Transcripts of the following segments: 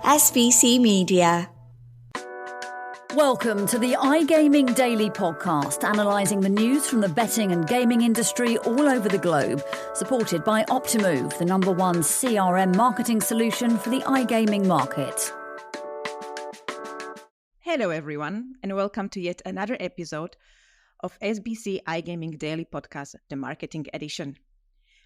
SVC Media. Welcome to the iGaming Daily Podcast, analysing the news from the betting and gaming industry all over the globe, supported by Optimove, the #1 CRM marketing solution for the iGaming market. Hello everyone, and welcome to yet another episode of SBC iGaming Daily Podcast, the marketing edition.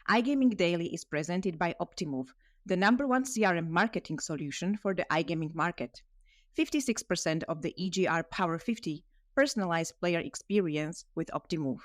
iGaming Daily is presented by Optimove, the #1 CRM marketing solution for the iGaming market. 56% of the EGR Power 50 personalized player experience with Optimove.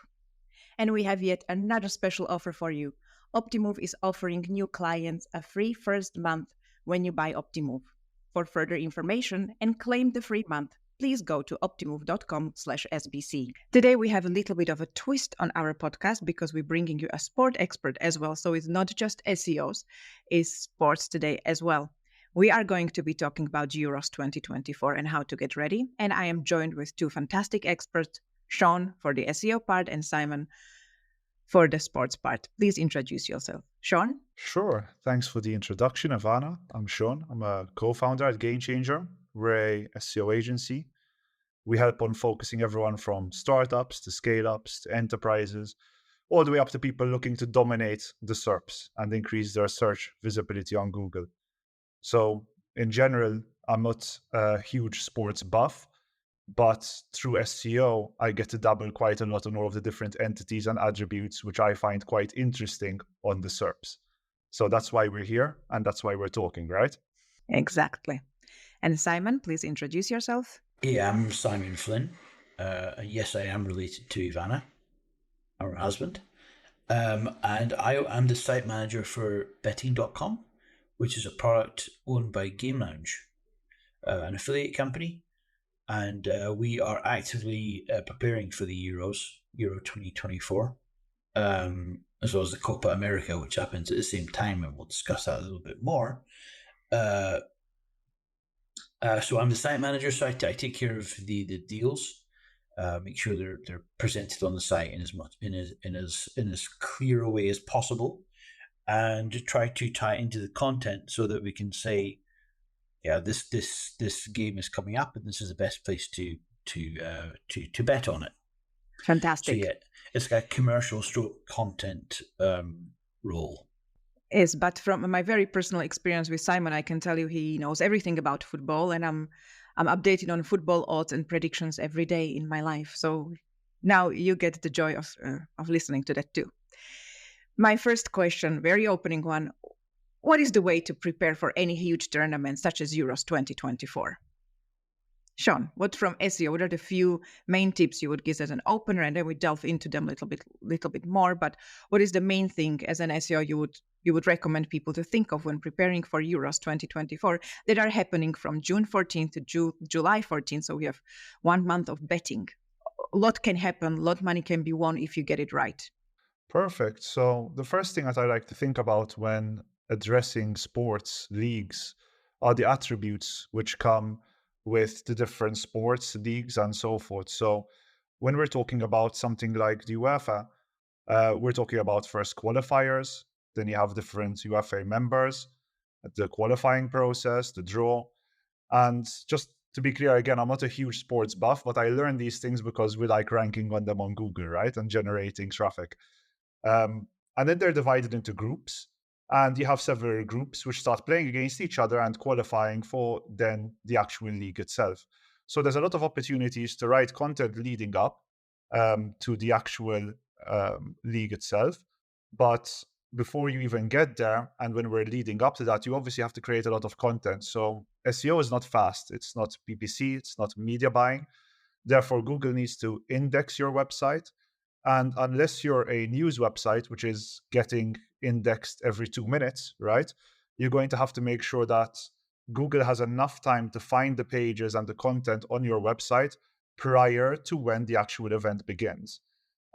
And we have yet another special offer for you. Optimove is offering new clients a free first month when you buy Optimove. For further information and claim the free month, please go to optimove.com/SBC. Today we have a little bit of a twist on our podcast because we're bringing you a sport expert as well. So it's not just SEOs, it's sports today as well. We are going to be talking about Euros 2024 and how to get ready. And I am joined with two fantastic experts, Sean for the SEO part and Simon for the sports part. Please introduce yourself. Sean? Sure. Thanks for the introduction, Ivana. I'm Sean. I'm a co-founder at Game Changer. We're a SEO agency. We help on focusing everyone from startups to scale-ups to enterprises, all the way up to people looking to dominate the SERPs and increase their search visibility on Google. So in general, I'm not a huge sports buff, but through SEO, I get to dabble quite a lot on all of the different entities and attributes, which I find quite interesting on the SERPs. So that's why we're here, and that's why we're talking, right? Exactly. And Simon, please introduce yourself. Yeah, I'm Simon Flynn. Yes, I am related to Ivana, our husband. And I am the site manager for betting.com, which is a product owned by Game Lounge, an affiliate company. And we are actively preparing for the Euros, Euro 2024, as well as the Copa America, which happens at the same time, and we'll discuss that a little bit more. So I'm the site manager, so I take care of the deals, make sure they're presented on the site in as clear a way as possible, and try to tie into the content so that we can say, yeah, this game is coming up, and this is the best place to bet on it. Fantastic. So yeah, it's got a commercial stroke content role. Yes, but from my very personal experience with Simon, I can tell you he knows everything about football, and I'm updated on football odds and predictions every day in my life. So now you get the joy of listening to that too. My first question, very opening one. What is the way to prepare for any huge tournament such as Euros 2024? Sean, what from SEO, what are the few main tips you would give as an opener? And then we delve into them a little bit more. But what is the main thing as an SEO you would recommend people to think of when preparing for Euros 2024 that are happening from June 14th to July 14th? So we have 1 month of betting. A lot can happen, a lot of money can be won if you get it right. Perfect. So the first thing that I like to think about when addressing sports leagues are the attributes which come with the different sports leagues and so forth. So when we're talking about something like the UEFA, we're talking about first qualifiers, then you have different UEFA members, the qualifying process, the draw. And just to be clear, again, I'm not a huge sports buff, but I learned these things because we like ranking on them on Google, right? And generating traffic. And then they're divided into groups. And you have several groups which start playing against each other and qualifying for then the actual league itself. So there's a lot of opportunities to write content leading up to the actual league itself. But before you even get there, and when we're leading up to that, you obviously have to create a lot of content. So SEO is not fast. It's not PPC. It's not media buying. Therefore, Google needs to index your website. And unless you're a news website, which is getting indexed every 2 minutes, right, you're going to have to make sure that Google has enough time to find the pages and the content on your website prior to when the actual event begins.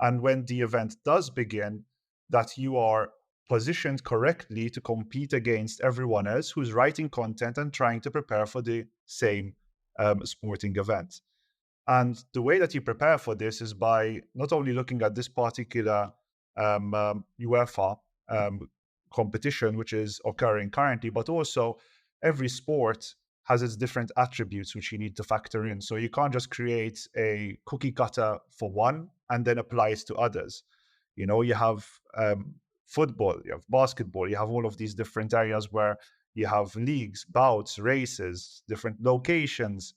And when the event does begin, that you are positioned correctly to compete against everyone else who's writing content and trying to prepare for the same sporting event. And the way that you prepare for this is by not only looking at this particular UEFA competition, which is occurring currently, but also every sport has its different attributes which you need to factor in. So you can't just create a cookie cutter for one and then apply it to others. You have football, you have basketball, you have all of these different areas where you have leagues, bouts, races, different locations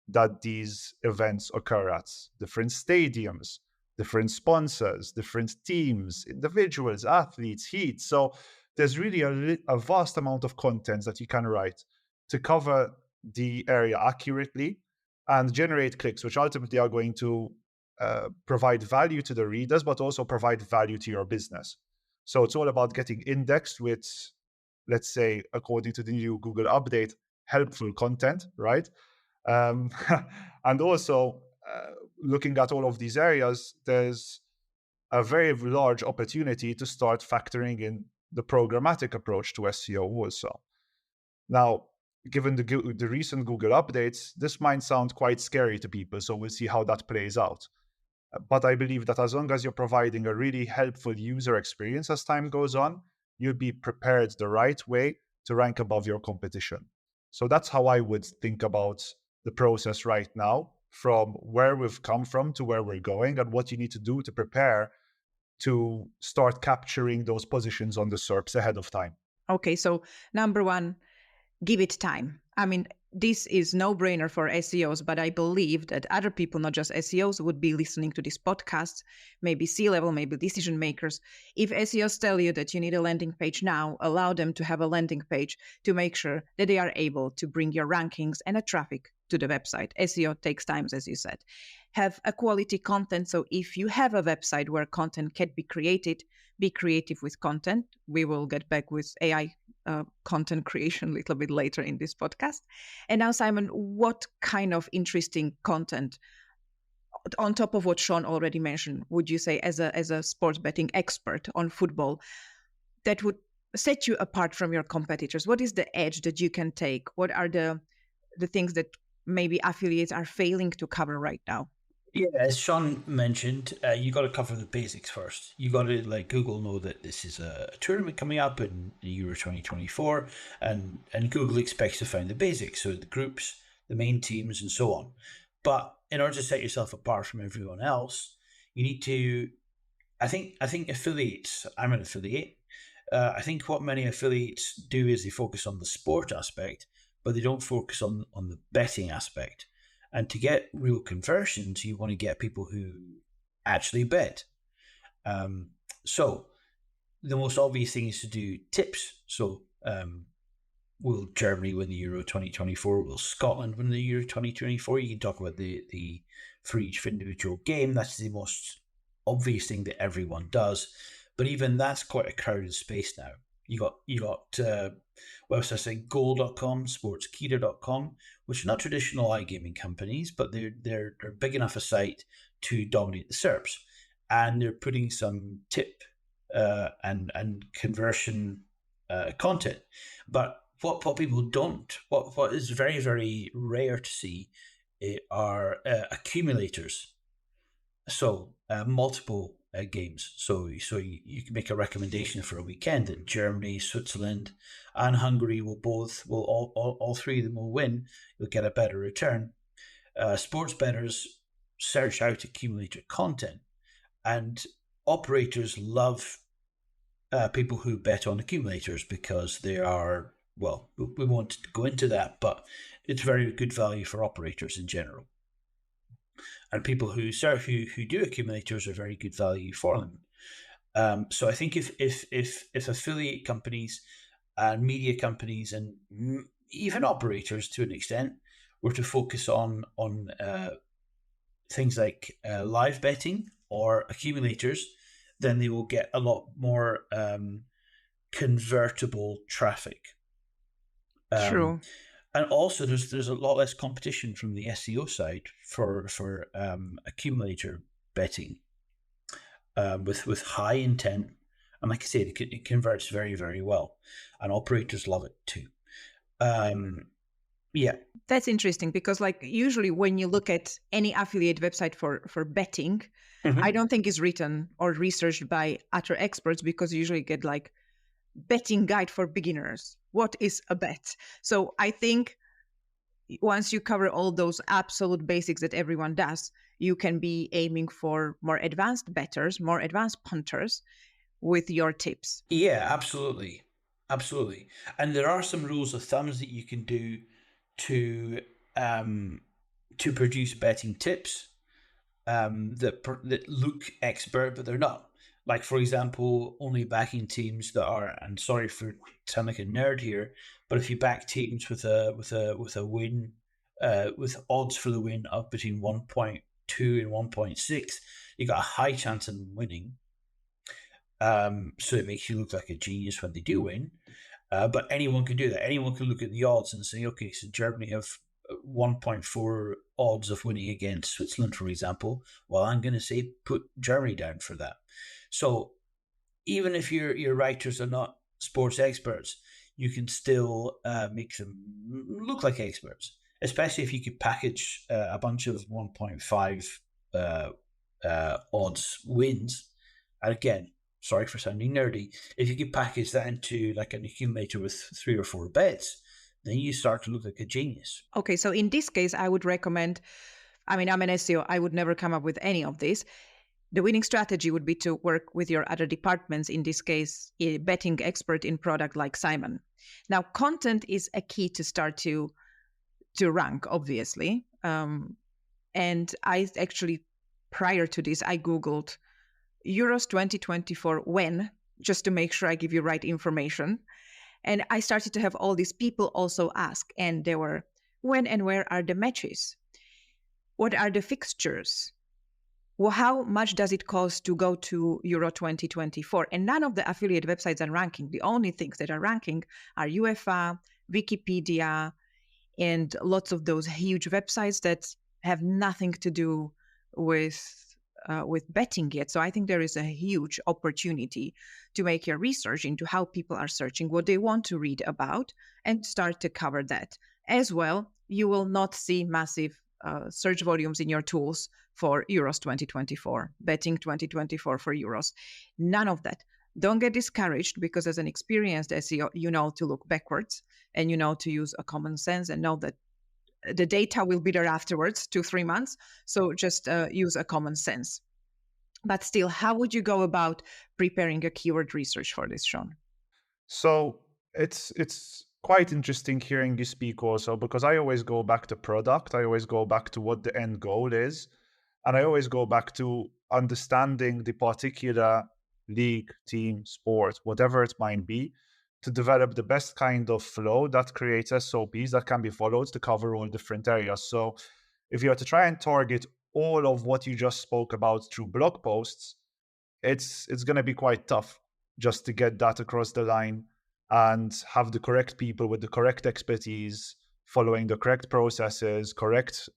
that these events occur at, different stadiums, different sponsors, different teams, individuals, athletes, heats. So there's really a vast amount of content that you can write to cover the area accurately and generate clicks, which ultimately are going to provide value to the readers, but also provide value to your business. So it's all about getting indexed with, let's say, according to the new Google update, helpful content, right? And also looking at all of these areas, there's a very large opportunity to start factoring in the programmatic approach to SEO also. Now, given the recent Google updates, this might sound quite scary to people, so we'll see how that plays out. But I believe that as long as you're providing a really helpful user experience as time goes on, you'll be prepared the right way to rank above your competition. So that's how I would think about the process right now, from where we've come from to where we're going, and what you need to do to prepare to start capturing those positions on the SERPs ahead of time. Okay, so number one, give it time. I mean, this is no-brainer for SEOs, but I believe that other people, not just SEOs, would be listening to this podcast, maybe C-level, maybe decision makers. If SEOs tell you that you need a landing page now, allow them to have a landing page to make sure that they are able to bring your rankings and a traffic to the website. SEO takes time, as you said. Have a quality content. So if you have a website where content can be created, be creative with content. We will get back with AI content creation a little bit later in this podcast. And now, Simon, what kind of interesting content, on top of what Sean already mentioned, would you say as a sports betting expert on football, that would set you apart from your competitors? What is the edge that you can take? What are the things that maybe affiliates are failing to cover right now? Yeah, as Sean mentioned, you got to cover the basics first. You got to let Google know that this is a tournament coming up in the Euro 2024, and Google expects to find the basics, so the groups, the main teams, and so on. But in order to set yourself apart from everyone else, you need to. I think affiliates. I'm an affiliate. I think what many affiliates do is they focus on the sport aspect, but they don't focus on the betting aspect. And to get real conversions, you want to get people who actually bet. So the most obvious thing is to do tips. So will Germany win the Euro 2024? Will Scotland win the Euro 2024? You can talk about the for each individual game. That's the most obvious thing that everyone does. But even that's quite a crowded space now. You got websites like goal.com, sportskeeda.com, which are not traditional iGaming companies, but they're big enough a site to dominate the SERPs, and they're putting some tip and conversion content. But what people don't, what is very, very rare to see, are accumulators. So multiple games. So you can make a recommendation for a weekend that Germany, Switzerland, and Hungary will all three of them will win. You'll get a better return. Sports bettors search out accumulator content, and operators love people who bet on accumulators because they are, well, we won't go into that, but it's very good value for operators in general. And people who do accumulators are very good value for them. So I think if affiliate companies and media companies and even operators to an extent were to focus on things like live betting or accumulators, then they will get a lot more convertible traffic. True. And also, there's a lot less competition from the SEO side for accumulator betting with high intent, and like I said, it converts very, very well, and operators love it too. Yeah, that's interesting because, like, usually when you look at any affiliate website for betting, I don't think it's written or researched by other experts, because you usually get like betting guide for beginners. What is a bet? So I think once you cover all those absolute basics that everyone does, you can be aiming for more advanced bettors, more advanced punters with your tips. Yeah, absolutely. Absolutely. And there are some rules of thumbs that you can do to produce betting tips that look expert, but they're not. Like, for example, only backing teams that are, and sorry for sounding like a nerd here, but if you back teams with a win, with odds for the win of between 1.2 and 1.6, you got a high chance of them winning. So it makes you look like a genius when they do win. But anyone can do that. Anyone can look at the odds and say, okay, so Germany have 1.4 odds of winning against Switzerland, for example. Well, I'm going to say put Germany down for that. So even if your writers are not sports experts, you can still make them look like experts, especially if you could package a bunch of 1.5 odds wins. And again, sorry for sounding nerdy, if you could package that into like an accumulator with 3 or 4 bets, then you start to look like a genius. Okay, so in this case, I would recommend, I'm an SEO, I would never come up with any of this. The winning strategy would be to work with your other departments, in this case, a betting expert in product like Simon. Now, content is a key to start to rank, obviously. And I actually, prior to this, I Googled Euros 2024 when, just to make sure I give you right information. And I started to have all these people also ask, and they were, when and where are the matches? What are the fixtures? Well, how much does it cost to go to Euro 2024? And none of the affiliate websites are ranking. The only things that are ranking are UEFA, Wikipedia, and lots of those huge websites that have nothing to do with betting yet. So I think there is a huge opportunity to make your research into how people are searching, what they want to read about, and start to cover that. As well, you will not see massive search volumes in your tools for Euros 2024, betting 2024 for Euros. None of that. Don't get discouraged, because as an experienced SEO, you know to look backwards and you know to use a common sense and know that the data will be there afterwards, 2-3 months. So just use a common sense. But still, how would you go about preparing a keyword research for this, Sean? So it's quite interesting hearing you speak also, because I always go back to product. I always go back to what the end goal is. And I always go back to understanding the particular league, team, sport, whatever it might be, to develop the best kind of flow that creates SOPs that can be followed to cover all different areas. So if you are to try and target all of what you just spoke about through blog posts, it's going to be quite tough just to get that across the line and have the correct people with the correct expertise, following the correct processes, correct,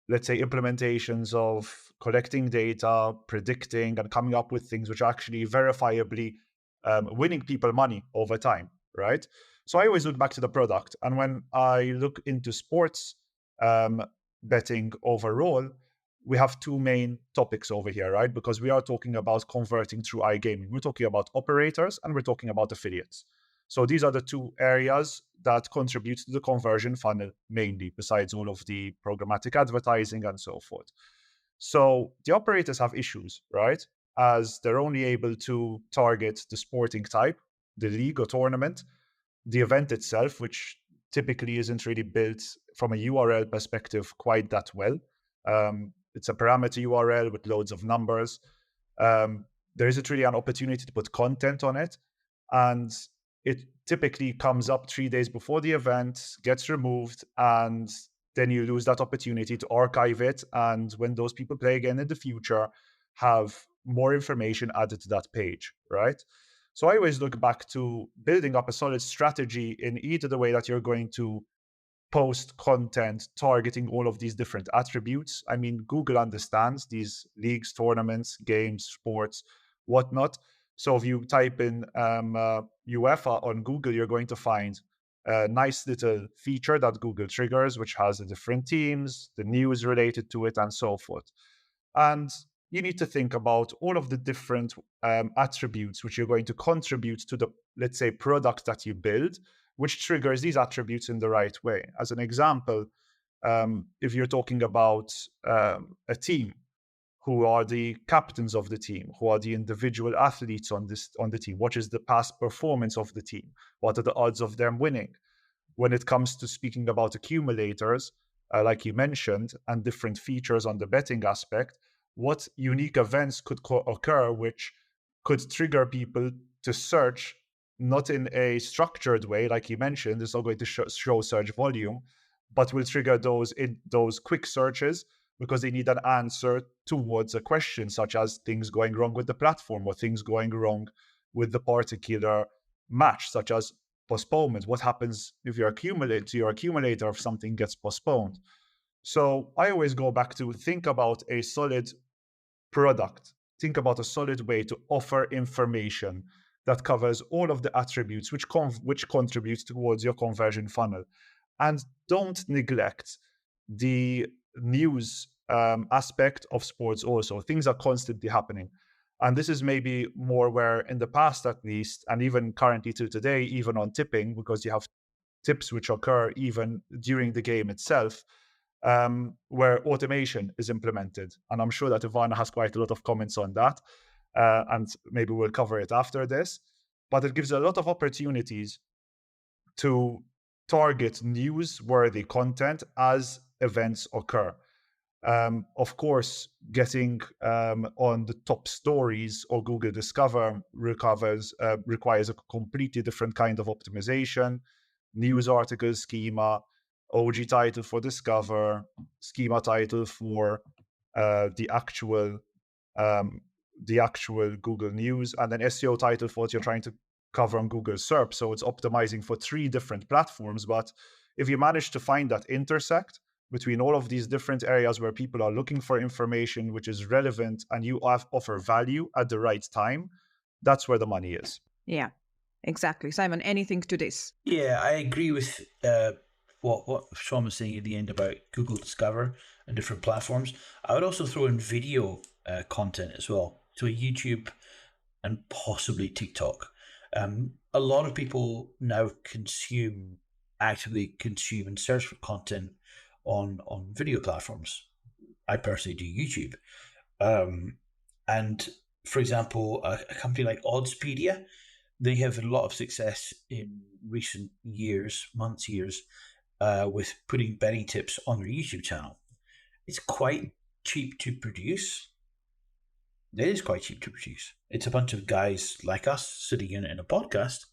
let's say, implementations of collecting data, predicting, and coming up with things which are actually verifiably winning people money over time, right? So I always look back to the product. And when I look into sports betting overall, we have 2 main topics over here, right? Because we are talking about converting through iGaming. We're talking about operators and we're talking about affiliates. So these are the 2 areas that contribute to the conversion funnel mainly, besides all of the programmatic advertising and so forth. So the operators have issues, right? As they're only able to target the sporting type, the league or tournament, the event itself, which typically isn't really built from a URL perspective quite that well. It's a parameter URL with loads of numbers. There isn't really an opportunity to put content on it. And it typically comes up 3 days before the event, gets removed, and then you lose that opportunity to archive it. And when those people play again in the future, have more information added to that page, right? So I always look back to building up a solid strategy in either the way that you're going to post content targeting all of these different attributes. I mean, Google understands these leagues, tournaments, games, sports, whatnot. So if you type in UEFA on Google, you're going to find a nice little feature that Google triggers, which has the different teams, the news related to it, and so forth. And you need to think about all of the different attributes which you're going to contribute to the, let's say, product that you build, which triggers these attributes in the right way. As an example, if you're talking about a team, who are the captains of the team, who are the individual athletes on the team, what is the past performance of the team, what are the odds of them winning. When it comes to speaking about accumulators, like you mentioned, and different features on the betting aspect, what unique events could occur which could trigger people to search, not in a structured way, like you mentioned, it's not going to show search volume, but will trigger those quick searches because they need an answer towards a question, such as things going wrong with the platform or things going wrong with the particular match, such as postponement. What happens if you accumulate to your accumulator if something gets postponed? So I always go back to think about a solid product. Think about a solid way to offer information that covers all of the attributes which contributes towards your conversion funnel. And don't neglect the news aspect of sports also. Things are constantly happening. And this is maybe more where in the past, at least, and even currently to today, even on tipping, because you have tips which occur even during the game itself, where automation is implemented. And I'm sure that Ivana has quite a lot of comments on that. And maybe we'll cover it after this. But it gives a lot of opportunities to target newsworthy content as events occur. Of course, getting on the top stories or Google Discover requires a completely different kind of optimization. News article schema, OG title for Discover, schema title for the actual Google News, and then SEO title for what you're trying to cover on Google SERP. So it's optimizing for 3 different platforms. But if you manage to find that intersect between all of these different areas where people are looking for information which is relevant and you offer value at the right time, that's where the money is. Yeah, exactly. Simon, anything to this? Yeah, I agree with what Sean was saying at the end about Google Discover and different platforms. I would also throw in video content as well. So YouTube and possibly TikTok. A lot of people now actively consume and search for content on video platforms. I personally do YouTube. And for example, a company like Oddspedia, they have a lot of success in recent years, with putting betting tips on their YouTube channel. It's quite cheap to produce. It is quite cheap to produce. It's a bunch of guys like us sitting in a podcast,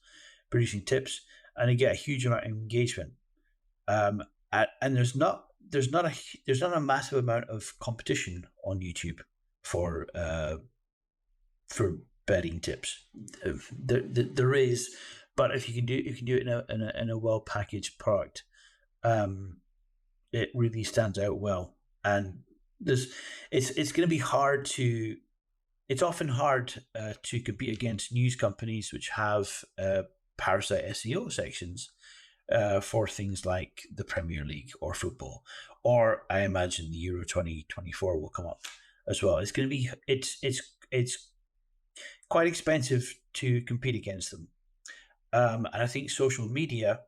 producing tips, and they get a huge amount of engagement. And there's not a massive amount of competition on YouTube for betting tips. There is, but if you can do it in a well packaged product, it really stands out well. And it's going to be hard to. It's often hard to compete against news companies which have parasite SEO sections for things like the Premier League or football, or I imagine the Euro 2024 will come up as well. It's going to be it's quite expensive to compete against them, and I think social media,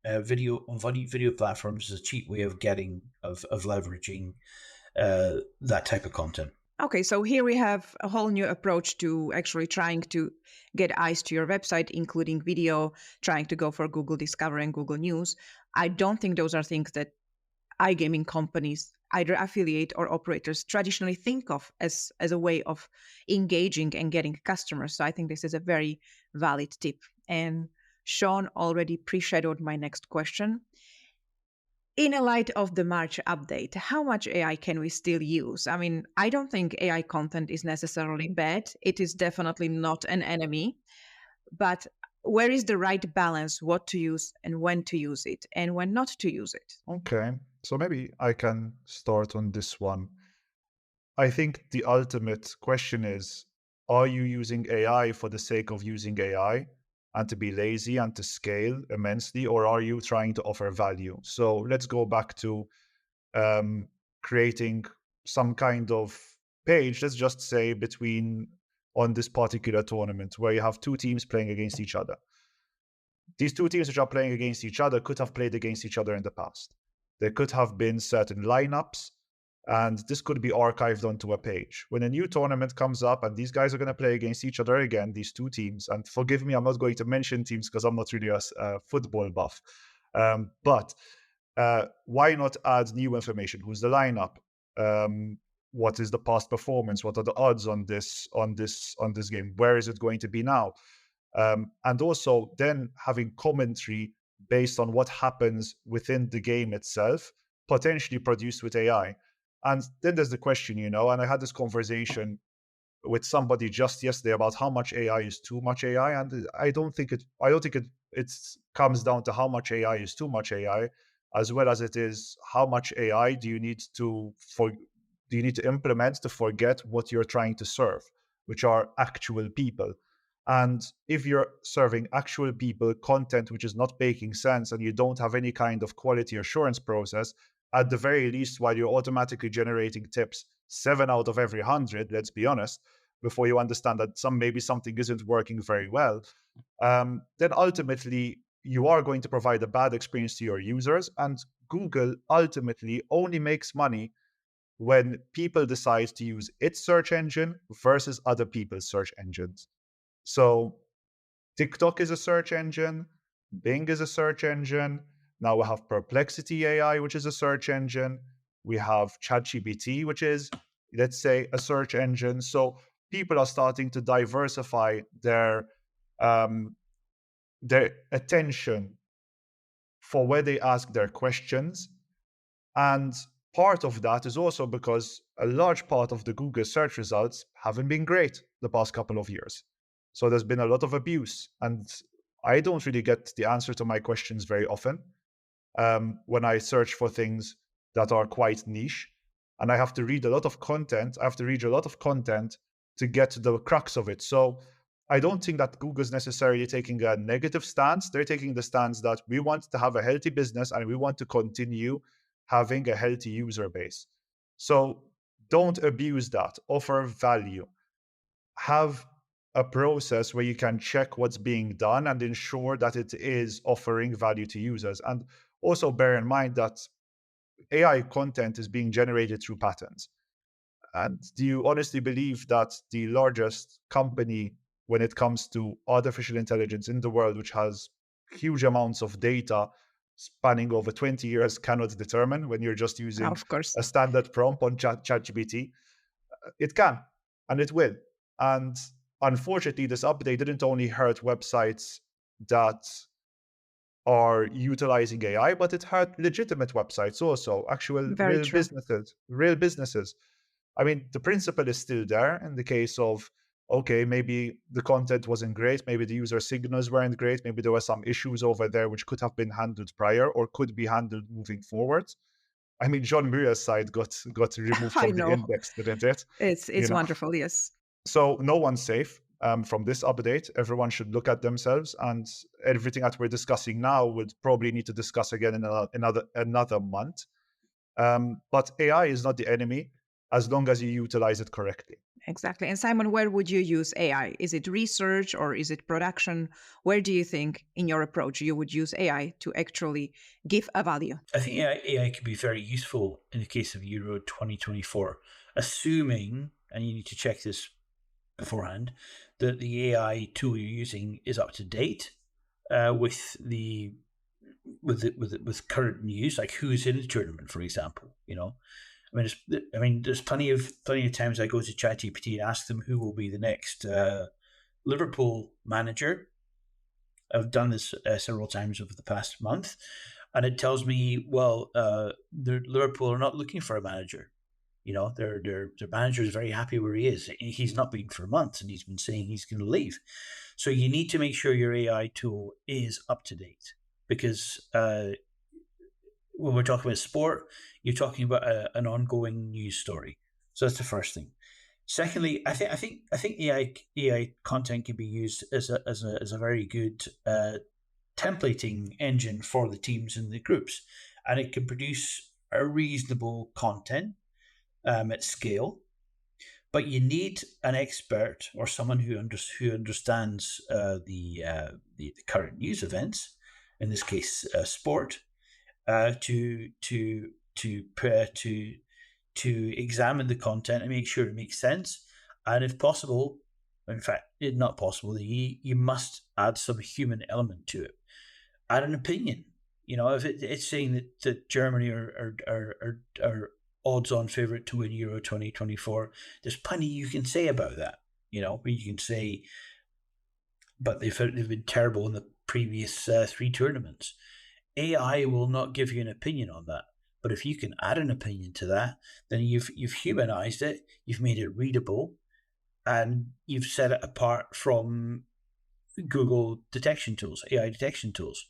video platforms is a cheap way of leveraging that type of content. Okay, so here we have a whole new approach to actually trying to get eyes to your website, including video, trying to go for Google Discover and Google News. I don't think those are things that iGaming companies, either affiliate or operators, traditionally think of as a way of engaging and getting customers. So I think this is a very valid tip. And Sean already pre-shadowed my next question. In a light of the March update, how much AI can we still use? I mean, I don't think AI content is necessarily bad. It is definitely not an enemy. But where is the right balance, what to use and when to use it and when not to use it? Okay, so maybe I can start on this one. I think the ultimate question is, are you using AI for the sake of using AI and to be lazy and to scale immensely, or are you trying to offer value? So let's go back to creating some kind of page, let's just say on this particular tournament where you have 2 teams playing against each other. these two teams which are playing against each other could have played against each other in the past. There could have been certain lineups, and this could be archived onto a page. When a new tournament comes up and these guys are going to play against each other again, these two teams, and forgive me, I'm not going to mention teams because I'm not really a football buff, but why not add new information? Who's the lineup? What is the past performance? What are the odds on this game? Where is it going to be now? And also then having commentary based on what happens within the game itself, potentially produced with AI. And then there's the question, and I had this conversation with somebody just yesterday about how much AI is too much AI, and I don't think it comes down to how much AI is too much AI, as well as it is how much AI do you need to implement to forget what you're trying to serve, which are actual people. And if you're serving actual people content which is not making sense and you don't have any kind of quality assurance process, at the very least, while you're automatically generating tips 7 out of every 100, let's be honest, before you understand that maybe something isn't working very well, then ultimately you are going to provide a bad experience to your users. And Google ultimately only makes money when people decide to use its search engine versus other people's search engines. So TikTok is a search engine, Bing is a search engine. Now we have Perplexity AI, which is a search engine. We have ChatGPT, which is, let's say, a search engine. So people are starting to diversify their attention for where they ask their questions. And part of that is also because a large part of the Google search results haven't been great the past couple of years. So there's been a lot of abuse. And I don't really get the answer to my questions very often when I search for things that are quite niche. And I have to read a lot of content. To get to the crux of it. So I don't think that Google's necessarily taking a negative stance. They're taking the stance that we want to have a healthy business and we want to continue having a healthy user base. So don't abuse that. Offer value. Have a process where you can check what's being done and ensure that it is offering value to users. And also bear in mind that AI content is being generated through patterns. And do you honestly believe that the largest company when it comes to artificial intelligence in the world, which has huge amounts of data spanning over 20 years, cannot determine when you're just using a standard prompt on ChatGPT? It can, and it will. And unfortunately, this update didn't only hurt websites that are utilizing AI, but it hurt legitimate websites also, actual real businesses. I mean, the principle is still there in the case of, okay, maybe the content wasn't great, maybe the user signals weren't great, maybe there were some issues over there which could have been handled prior or could be handled moving forward. I mean, John Muir's site got removed from the index, didn't it? It's wonderful, yes. So no one's safe from this update. Everyone should look at themselves, and everything that we're discussing now would probably need to discuss again in another month. But AI is not the enemy as long as you utilize it correctly. Exactly. And Simon, where would you use AI? Is it research or is it production? Where do you think in your approach you would use AI to actually give a value? I think AI could be very useful in the case of Euro 2024, assuming, and you need to check this beforehand, that the AI tool you're using is up to date with current news, like who's in the tournament, for example. There's plenty of times I go to ChatGPT and ask them who will be the next Liverpool manager. I've done this several times over the past month, and it tells me, well, Liverpool are not looking for a manager. Their manager is very happy where he is. He's not been for months, and he's been saying he's going to leave. So you need to make sure your AI tool is up to date, because when we're talking about sport, you're talking about an ongoing news story. So that's the first thing. Secondly, I think AI content can be used as a very good templating engine for the teams and the groups, and it can produce a reasonable content at scale. But you need an expert or someone who understands the current news events, in this case, sport, to examine the content and make sure it makes sense. And if possible, in fact, it's not possible, you must add some human element to it. Add an opinion. If it's saying that Germany are odds-on favourite to win Euro 2024, there's plenty you can say about that. You can say, but they've been terrible in the previous 3 tournaments. AI will not give you an opinion on that. But if you can add an opinion to that, then you've humanized it, you've made it readable, and you've set it apart from Google detection tools, AI detection tools,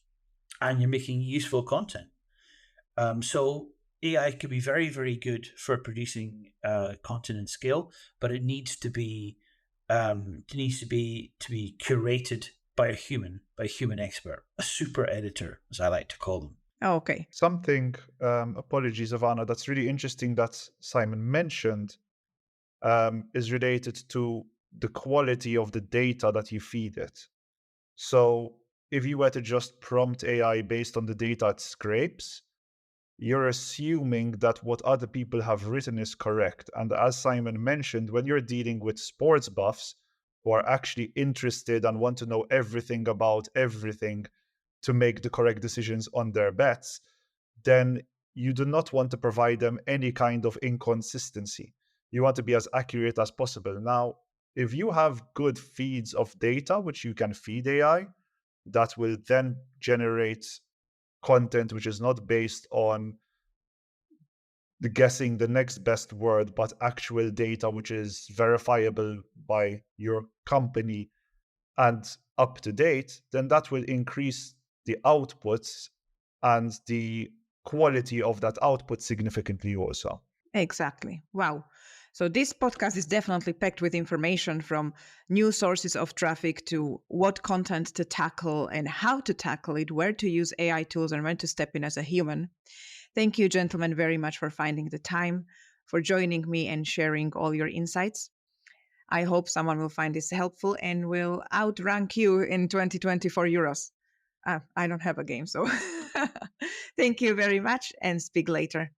and you're making useful content. So AI could be very, very good for producing content and scale, but it needs to be curated by a human expert, a super editor, as I like to call them. Oh, okay. Something, apologies, Ivana, that's really interesting that Simon mentioned is related to the quality of the data that you feed it. So if you were to just prompt AI based on the data it scrapes, you're assuming that what other people have written is correct. And as Simon mentioned, when you're dealing with sports buffs who are actually interested and want to know everything about everything to make the correct decisions on their bets, then you do not want to provide them any kind of inconsistency. You want to be as accurate as possible. Now, if you have good feeds of data, which you can feed AI, that will then generate content which is not based on guessing the next best word, but actual data which is verifiable by your company and up to date, then that will increase the outputs and the quality of that output significantly also. Exactly. Wow. So this podcast is definitely packed with information, from new sources of traffic to what content to tackle and how to tackle it, where to use AI tools and when to step in as a human. Thank you, gentlemen, very much for finding the time, for joining me and sharing all your insights. I hope someone will find this helpful and will outrank you in 2024 Euros. I don't have a game, so thank you very much and speak later.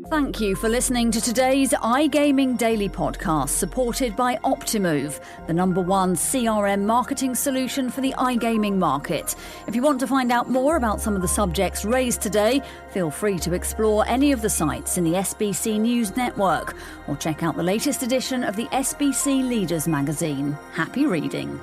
Thank you for listening to today's iGaming Daily podcast, supported by Optimove, the #1 CRM marketing solution for the iGaming market. If you want to find out more about some of the subjects raised today, feel free to explore any of the sites in the SBC News Network or check out the latest edition of the SBC Leaders magazine. Happy reading.